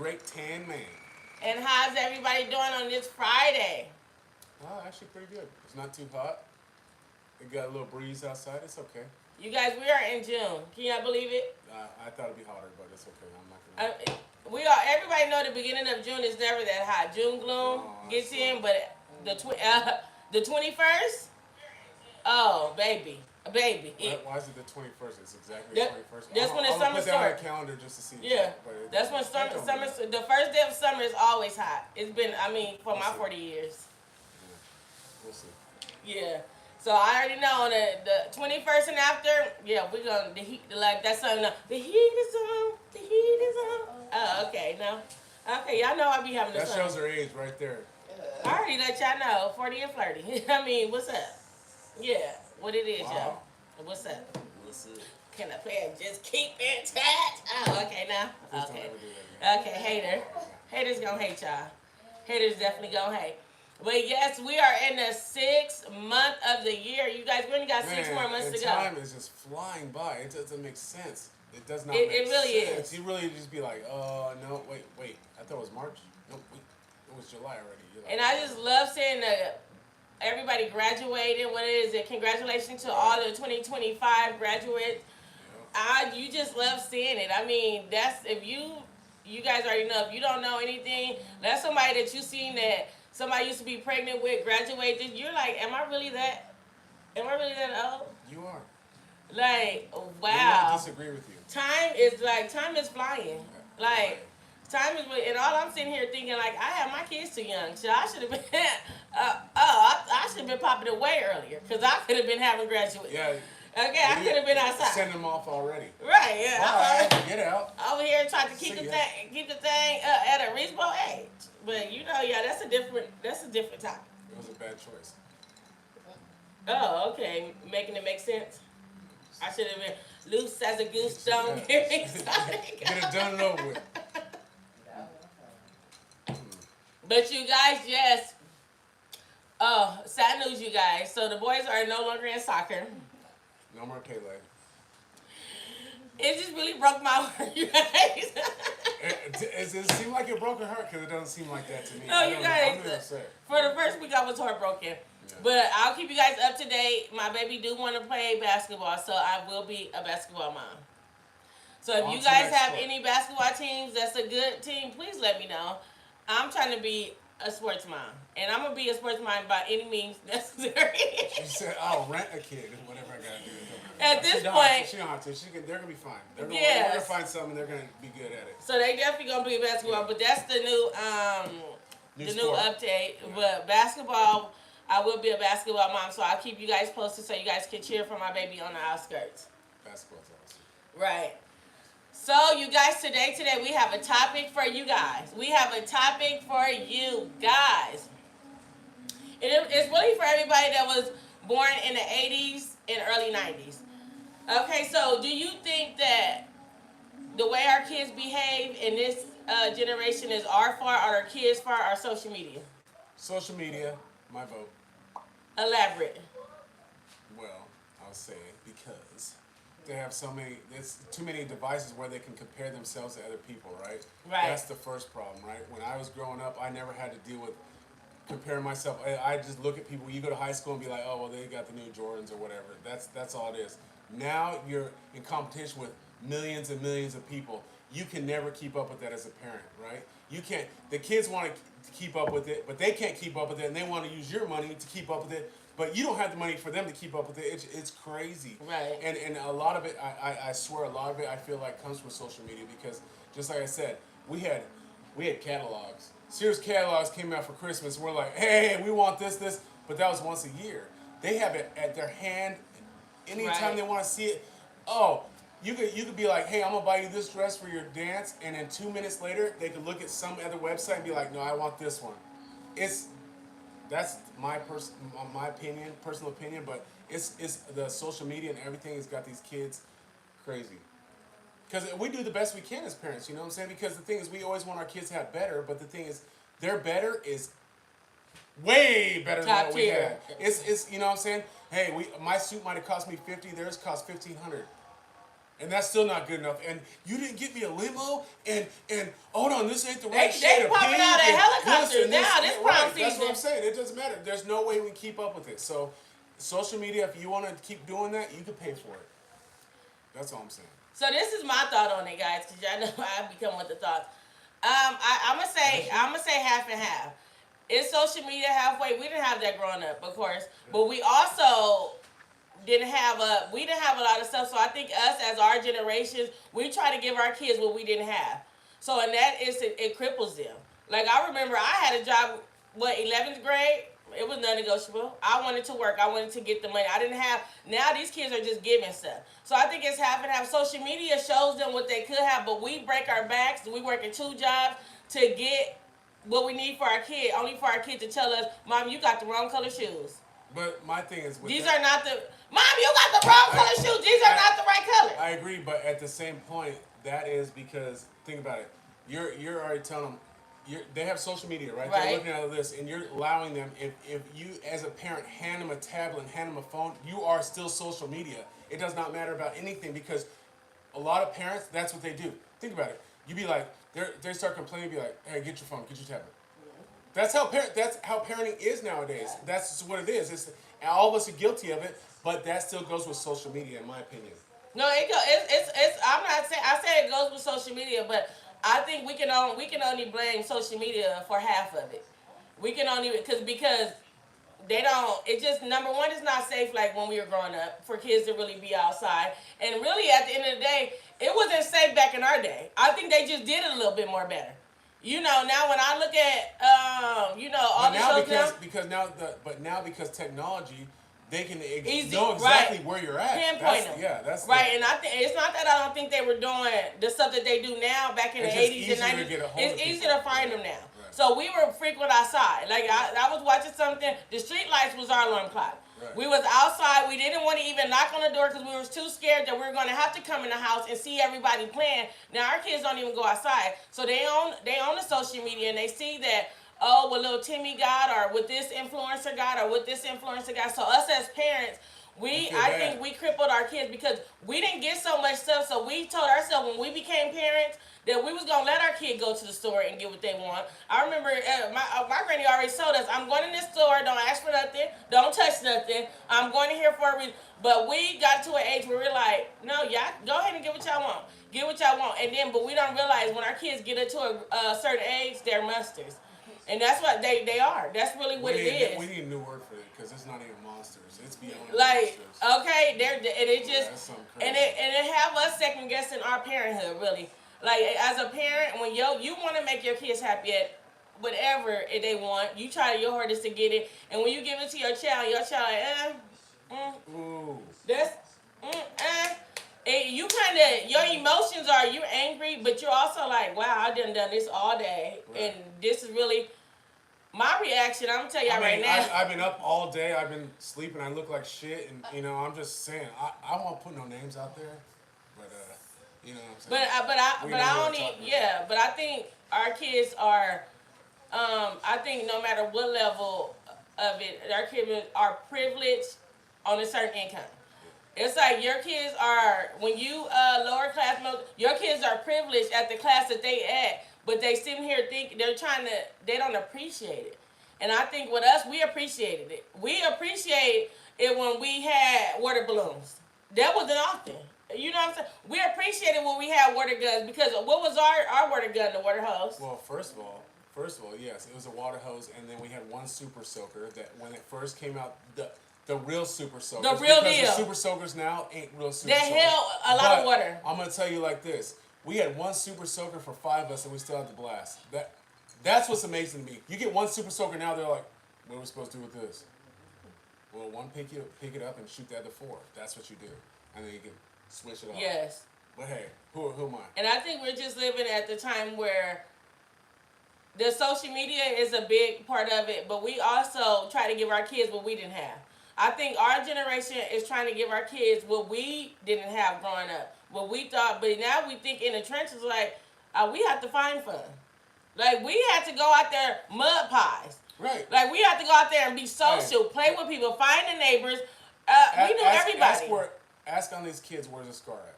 great tan man. And how's everybody doing on this Friday? Oh, actually pretty good. It's not too hot. It got a little breeze outside. It's okay. You guys, we are in June. Can y'all believe it? I thought it'd be hotter, but it's okay. I'm not Uh, gonna. we are. Everybody know the beginning of June is never that hot. June gloom Oh, I gets see. in, but the 21st. Oh, baby. Why is it the 21st? It's exactly the That, 21st. that's when the I'm gonna summer put that on the starts. calendar just to see. Yeah, But that's when that don't summer. mean nothing. The first day of summer is always hot. It's been. I mean, for We'll my see. 40 years. Yeah, we'll see. Yeah. So I already know on the 21st and after, yeah, we're gonna the heat like that song. The heat is on. The heat is on. Oh, okay, no. Okay, y'all know I be having the That song. shows her age right there. I already let y'all know, 40 and flirty. I mean, what's up? Yeah, what it is, Wow. y'all. What's up? What's it? Can I play just keep in touch? Oh, okay, now. Please don't Okay. ever do that again. Okay, hater. Haters gonna hate y'all. Haters definitely gonna hate. But yes, we are in the 6th month of the year. You guys, we only got 6 more months and to go. time is just flying by. It doesn't make sense. It does not It make really sense. is. You really just be like, oh, no, wait. I thought it was March. No, wait. It was July already. You're like, And I just love seeing everybody graduating. What is it? Congratulations to all the 2025 graduates. You just love seeing it. I mean, that's if you guys already know. If you don't know anything, that's somebody that you seen that somebody used to be pregnant with, graduated. You're like, am I really that old? You are. Like, I wow. disagree with you. Time is flying. Like, time is, and all I'm sitting here thinking, like, I have my kids too young, so I should have been, I should have been popping it way earlier, because I could have been having graduate. Yeah. Okay, I could have been outside. Send them off already. Right, yeah. Bye. Get out. Over here trying to keep See the ya. thing at a reasonable age. But you know, yeah, that's a different topic. It was a bad choice. Oh, okay, making it make sense. I should have been loose as a goose. Don't get me started. Get it done and over with. But you guys, yes. Oh, sad news, you guys. So the boys are no longer in soccer. No more Pele. It just really broke my heart, you guys. Does it seem like it broke her heart? Because it doesn't seem like that to me. No, you guys. I'm upset. For the first week, I was heartbroken. Yeah. But I'll keep you guys up to date. My baby do want to play basketball, so I will be a basketball mom. So if On you to guys next have sport. any basketball teams that's a good team, please let me know. I'm trying to be a sports mom. And I'm going to be a sports mom by any means necessary. She said, I'll rent a kid and whatever I got to do. At this She don't point- have to. She don't have to. They're going to be fine. They're going Yes. to find something. They're going to be good at it. So they definitely going to be basketball. But that's the new new sport. update. Yeah. But basketball, I will be a basketball mom. So I'll keep you guys posted so you guys can cheer for my baby on the outskirts. Basketball's awesome. Right. So, you guys, today we have a topic for you guys. We have a topic for you guys. It's really for everybody that was born in the 80s and early 90s. Okay, so do you think that the way our kids behave in this generation is our fault, or our kids' fault, or social media? Social media, my vote. Elaborate. Well, I'll say it because they have there's too many devices where they can compare themselves to other people, right? Right. That's the first problem, right? When I was growing up, I never had to deal with comparing myself. I just look at people. You go to high school and be like, oh, well, they got the new Jordans or whatever. That's all it is. Now you're in competition with millions and millions of people. You can never keep up with that as a parent, right? You can't. The kids want to keep up with it, but they can't keep up with it, and they want to use your money to keep up with it. But you don't have the money for them to keep up with it. It's crazy. Right. And a lot of it, I swear, a lot of it, I feel like comes from social media because, just like I said, we had catalogs. Sears catalogs came out for Christmas. We're like, hey, we want this, but that was once a year. They have it at their hand anytime Right. they want to see it. Oh, you could be like, hey, I'm gonna buy you this dress for your dance, and then 2 minutes later, they could look at some other website and be like, no, I want this one. That's my personal opinion, but it's the social media and everything has got these kids crazy. Because we do the best we can as parents, you know what I'm saying? Because the thing is, we always want our kids to have better, but the thing is, their better is way better than Top what we tier. had. It's you know what I'm saying? Hey, my suit might have cost me $50, theirs cost $1,500. And that's still not good enough. And you didn't get me a limo. And hold on, this ain't the right They shade of popping pink. out of and helicopters and now. This prom right, season. that's what I'm saying. It doesn't matter. There's no way we can keep up with it. So, social media, if you want to keep doing that, you can pay for it. That's all I'm saying. So this is my thought on it, guys, because y'all know I become with the thoughts. I'm gonna say half and half. Is social media halfway? We didn't have that growing up, of course, but we also we didn't have a lot of stuff. So I think us as our generations, we try to give our kids what we didn't have. So in that instance, it cripples them. Like I remember, I had a job, 11th grade. It was non-negotiable. I wanted to work. I wanted to get the money. I didn't have. Now these kids are just giving stuff. So I think it's half and half. Social media shows them what they could have, but we break our backs. We work in 2 jobs to get what we need for our kid. Only for our kid to tell us, "Mom, you got the wrong color shoes. But my thing is, These are not the. Mom, you got the wrong color shoes. These are not the right color." I agree, but at the same point, that is because think about it. You're already telling them. They have social media, right? They're looking at this, and you're allowing them. If you, as a parent, hand them a tablet, and hand them a phone, you are still social media. It does not matter about anything because a lot of parents, that's what they do. Think about it. You be like, they start complaining, be like, "Hey, get your phone, get your tablet." That's how parenting is nowadays. That's just what it is. It's all of us are guilty of it, but that still goes with social media, in my opinion. No, it's. I'm not saying. I say it goes with social media, but I think we can only blame social media for half of it. We can only because they don't. It just number one, it's not safe like when we were growing up for kids to really be outside. And really, at the end of the day, it wasn't safe back in our day. I think they just did it a little bit more better. You know, now when I look at all the shows now because technology, they can easy, know exactly right, where you're at. pinpoint them. Yeah, that's right. And I think it's not that I don't think they were doing the stuff that they do now back in the 80s and 90s. It's easier to find them now. Right. So we were frequent outside. Like I was watching something. The street lights was our alarm clock. Right. We was outside. We didn't want to even knock on the door because we were too scared that we were going to have to come in the house and see everybody playing. Now our kids don't even go outside, so they own the social media and they see that, oh, what little Timmy got, or what this influencer got, or what this influencer got. So us as parents, I think we crippled our kids because we didn't get so much stuff. So we told ourselves when we became parents that we was gonna let our kid go to the store and get what they want. I remember my granny already told us, "I'm going in this store. Don't ask for nothing. Don't touch nothing. I'm going in here for a reason." But we got to an age where we're like, "No, y'all go ahead and get what y'all want. Get what y'all want." And then, but we don't realize when our kids get into a certain age, they're monsters. And that's what they are. That's really what it is. We need a new word for it because it's not even monsters. It's beyond like monsters. Okay, it just and it have us second guessing our parenthood really. Like as a parent, when you want to make your kids happy at whatever they want, you try your hardest to get it, and when you give it to your child that's and you kind of your emotions are you're angry, but you're also like, wow, I done this all day, and this is really. My reaction, I'm gonna tell y'all right now. I've been up all day. I've been sleeping. I look like shit, and I'm just saying. I won't put no names out there, but you know what I'm saying. But I think our kids are. I think no matter what level of it, our kids are privileged on a certain income. It's like your kids are when you lower class, your kids are privileged at the class that they at. But they sitting here thinking they don't appreciate it. And I think with us, we appreciated it. We appreciate it when we had water balloons. That wasn't often. You know what I'm saying? We appreciated when we had water guns because what was our water gun, the water hose? Well, first of all, yes, it was a water hose, and then we had one super soaker that when it first came out, the real super soakers. The real deal. The super soakers now ain't real super soakers. They held a lot of water. I'm going to tell you like this. We had one super soaker for 5 of us, and we still had the blast. That's what's amazing to me. You get one super soaker now, they're like, what are we supposed to do with this? Well, one pick it up and shoot the other 4. That's what you do, and then you can switch it off. Yes. But hey, who am I? And I think we're just living at the time where the social media is a big part of it, but we also try to give our kids what we didn't have. I think our generation is trying to give our kids what we didn't have growing up. What we thought, but now we think in the trenches like, we have to find fun. Like we had to go out there mud pies. Right. Like we had to go out there and be social, play with people, find the neighbors. We knew everybody. Ask on these kids where's the scar at.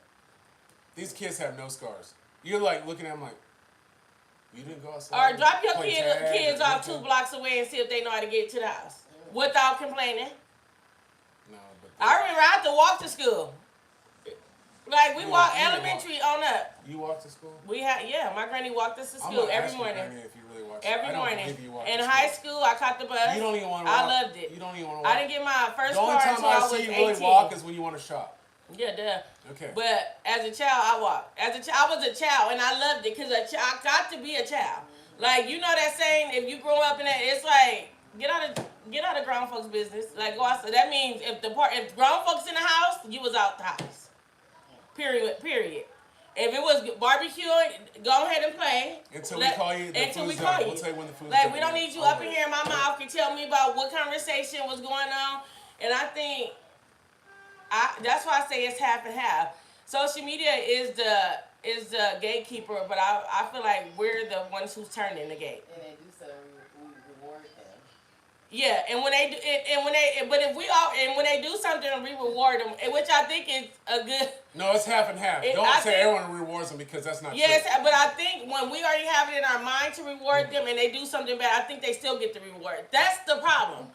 These kids have no scars. You're like looking at them like, you didn't go outside. Or drop your play kids tag or off 2 anything? blocks away and see if they know how to get to the house without complaining. No, but I remember I had to walk to school. Like we You walk walk- you elementary on up. you walk to school. My granny walked us to I'm school gonna every ask you, morning. Granny, if you really watch. Every I don't morning. believe you walk In to high school. school, I caught the bus. You don't even want to I walk. loved it. You don't even want to walk. I didn't get my first The only car time until I I was see you 18. really walk is when you want to shop. Yeah, duh. Okay. But as a child, I walked. As a child, I was a child, and I loved it because I got to be a child. Like you know that saying, if you grow up in that, it's like get out of grown folks' business. Like go outside. That means if grown folks in the house, you was out the house. Period. If it was barbecuing, go ahead and play. Until we call you. Until we call you. We'll tell you when the food's Like done. we don't need you up in here in my mouth can tell me about what conversation was going on. And I think that's why I say it's half and half. Social media is the gatekeeper, but I feel like we're the ones who's turning the gate. And they do so, we reward them. Yeah, and when they do, when they do something, we reward them, which I think is a good. No, it's half and half. Don't say everyone rewards them because that's not yes, true. but I think when we already have it in our mind to reward them and they do something bad, I think they still get the reward. That's the problem.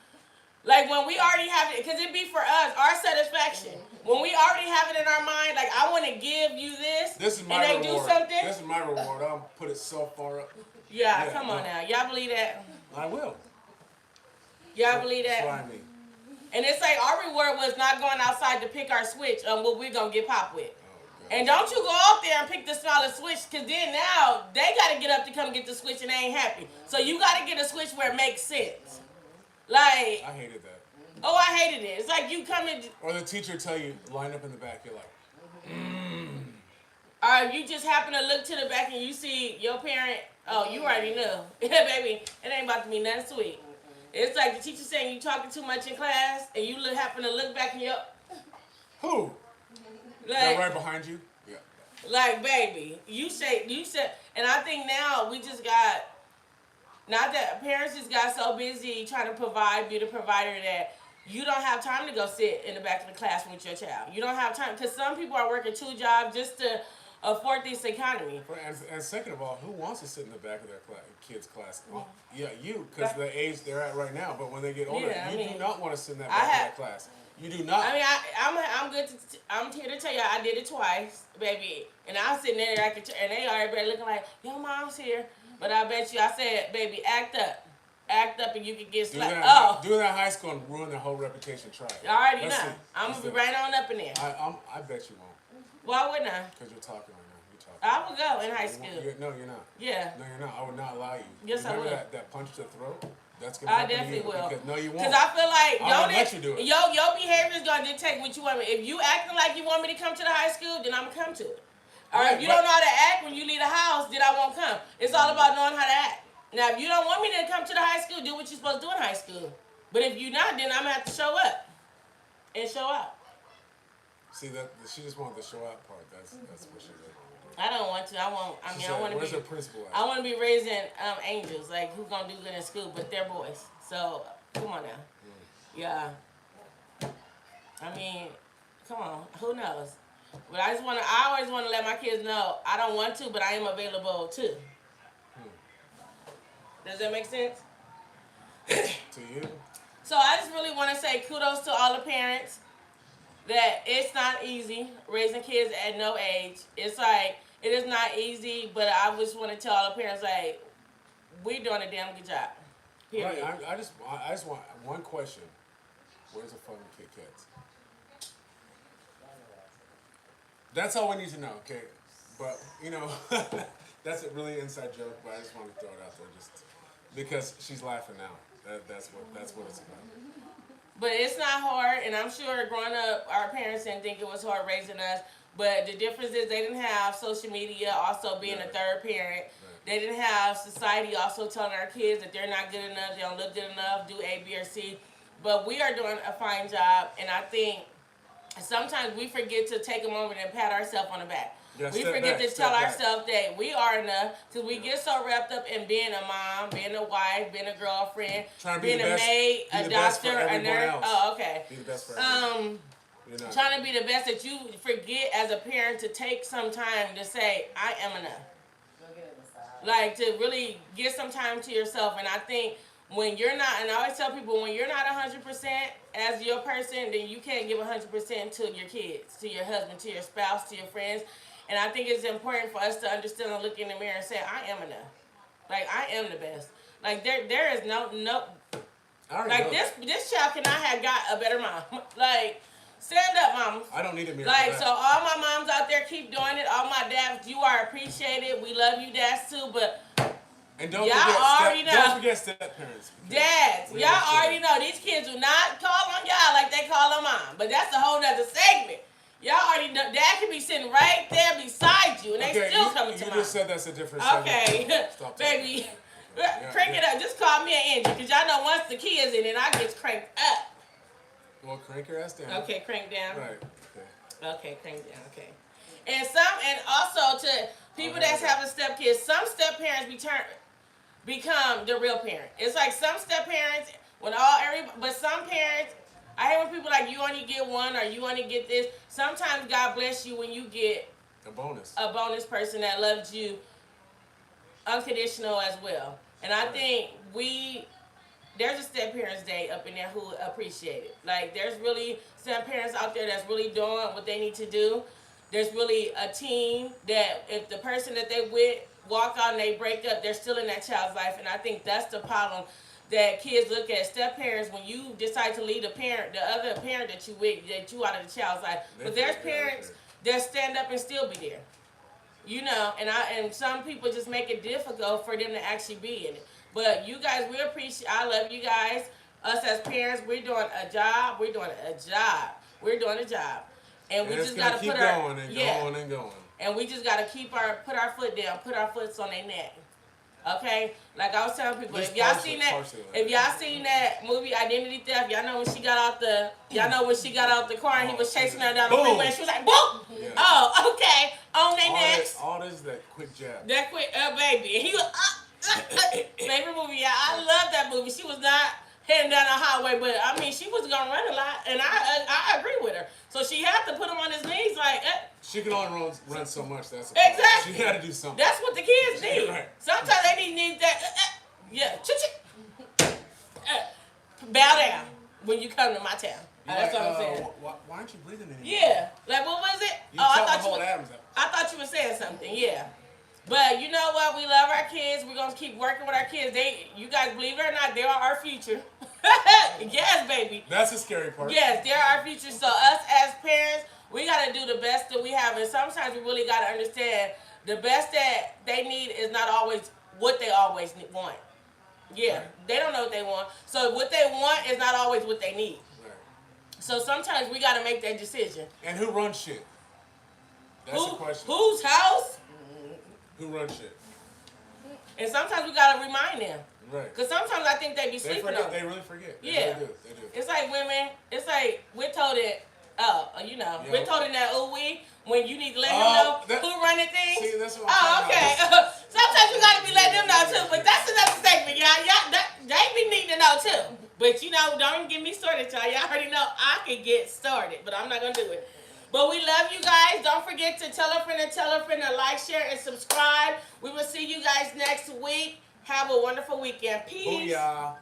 Like when we already have it, because it be for us, our satisfaction. When we already have it in our mind, like I want to give you this, This is my and they reward. do something. This is my reward. I'll put it so far up. Yeah, come on now. Y'all believe that? I will. Y'all believe that? Try me. And it's like our reward was not going outside to pick our switch on what we're going to get popped with. Oh, And don't you go out there and pick the smallest switch, because then now they got to get up to come get the switch and they ain't happy. So you got to get a switch where it makes sense. Like, I hated that. oh, I hated it. It's like you come in. Or the teacher tell you, line up in the back. You're like, Or you just happen to look to the back and you see your parent. Oh, you already know. Baby, it ain't about to be nothing sweet. It's like the teacher saying you talking too much in class and you happen to look back and you're. who? That right behind you? Yeah. Like, baby, you said, and I think now we just got, not that parents just got so busy trying to be the provider that you don't have time to go sit in the back of the classroom with your child. You don't have time, because some people are working 2 jobs just to afford this economy. And second of all, who wants to sit in the back of their kids' class? Well, yeah, you, because the age they're at right now. But when they get older, Yeah, do not want to sit in that back of that class. You do not. I mean, I'm good. I'm here to tell you, I did it twice, baby. And I was sitting there, and they already looking like, your mom's here. But I bet you, I said, baby, act up, and you can get slapped. Do that in high school and ruin their whole reputation. Try it. You already Let's know. see. I'm gonna be right on up in there. I bet you won't. Why wouldn't I? Because you're talking right now. You're talking. I would go in high school. No, you're not. Yeah. No, you're not. I would not allow you. Yes, I Remember will. that punch to the throat? That's gonna I happen to definitely you. will. Because, no, you won't. Because I feel like I won't let you do it. your behavior is gonna dictate what you want me. If you acting like you want me to come to the high school, then I'm gonna come to it. Or if you don't know how to act when you leave the house, then I won't come. It's all about knowing how to act. Now, if you don't want me to come to the high school, do what you're supposed to do in high school. But if you're not, then I'm gonna have to show up and show out. See that she just wanted the show out part. That's what she did. I don't want to. I want to Where's be. her principal at? I want to be raising angels, like who's gonna do good in school, but they're boys. So come on now. Yeah. I mean, come on. Who knows? But I always want to let my kids know I don't want to, but I am available too. Does that make sense? To you? So I just really want to say kudos to all the parents that it's not easy raising kids at no age. It's like, it is not easy, but I just want to tell all the parents, like, we're doing a damn good job. Period. Right, I just want one question. Where's the fucking Kit Kats? That's all we need to know, okay? But, that's a really inside joke, but I just want to throw it out there just because she's laughing now. That's what it's about. But it's not hard, and I'm sure growing up, our parents didn't think it was hard raising us. But the difference is they didn't have social media, also being a third parent. They didn't have society also telling our kids that they're not good enough, they don't look good enough, do A, B, or C. But we are doing a fine job, and I think sometimes we forget to take a moment and pat ourselves on the back. Yeah, we forget to tell ourselves that we are enough, because we get so wrapped up in being a mom, being a wife, being a girlfriend, being a maid, a doctor, a nurse. Oh, okay. Be the best for everyone. You're not. Trying to be the best that you forget as a parent to take some time to say, I am enough. Go get a massage. Like to really get some time to yourself. And I think when you're not, and I always tell people, when you're not 100% as your person, then you can't give 100% to your kids, to your husband, to your spouse, to your friends. And I think it's important for us to understand and look in the mirror and say, I am enough. Like I am the best. Like there is no like this child cannot have got a better mom. Like stand up, mama. I don't need a mirror. Like, so all my moms out there keep doing it. All my dads, you are appreciated. We love you, dads, too. But and don't forget step parents. Dads, y'all already know. These kids do not call on y'all like they call on mom. But that's a whole nother segment. Y'all already know. Dad can be sitting right there beside you, and they still coming to mom. You just said that's a different segment. Okay. Baby, crank it up. Just call me an Angie, because y'all know once the kids in it, I get cranked up. Well, crank your ass down. Okay, crank down. Right. Okay, crank down. Okay. And also to people that have a step kids, some step parents become the real parent. It's like some step parents, but some parents, I hate when people like you only get one or you only get this. Sometimes God bless you when you get a bonus person that loves you unconditional as well. And I think there's a step parents day up in there who appreciate it. Like there's really step parents out there that's really doing what they need to do. There's really a team that if the person that they with walk out and they break up, they're still in that child's life. And I think that's the problem that kids look at step parents when you decide to leave the other parent that you with, that you out of the child's life. But there's parents that stand up and still be there. You know, and some people just make it difficult for them to actually be in it. But you guys, I love you guys. Us as parents, we're doing a job. And we just gotta put going and going. And we just gotta put our foot down, put our foot on their neck. Okay? Like I was telling people, if y'all seen that movie Identity Theft, y'all know when she got out the car and he was chasing her down the freeway and she was like, boom! Yeah. Oh, okay. On their necks. All this is that quick jab. That quick, baby. And he was favorite movie, yeah. I love that movie. She was not heading down the highway, but I mean, she was gonna run a lot, and I agree with her. So she had to put him on his knees, like. She can only run so much. That's exactly. She had to do something. That's what the kids need. Right. Sometimes they need that. Bow down when you come to my town. That's what I'm saying. Why aren't you breathing anymore? Yeah. Like what was it? I thought you were saying something. Yeah. But you know what? We love our kids. We're going to keep working with our kids. You guys, believe it or not, they are our future. Yes, baby. That's the scary part. Yes, they're our future. So us as parents, we got to do the best that we have. And sometimes we really got to understand the best that they need is not always what they always want. Yeah, right. They don't know what they want. So what they want is not always what they need. Right. So sometimes we got to make that decision. And who runs shit? That's the question. Whose house? Who runs shit? And sometimes we gotta remind them. Right. Because sometimes I think they be sleeping on. They really forget. They yeah. Really do. They do. It's like women. It's like we're told it. We're told in that when you need to let him know who running things. See, that's what I'm okay. Sometimes you gotta be letting them know too. But that's another segment, y'all. They be needing to know too. But don't get me started, y'all. Y'all already know I can get started, but I'm not gonna do it. But we love you guys. Don't forget to tell a friend to like, share, and subscribe. We will see you guys next week. Have a wonderful weekend. Peace. Booyah.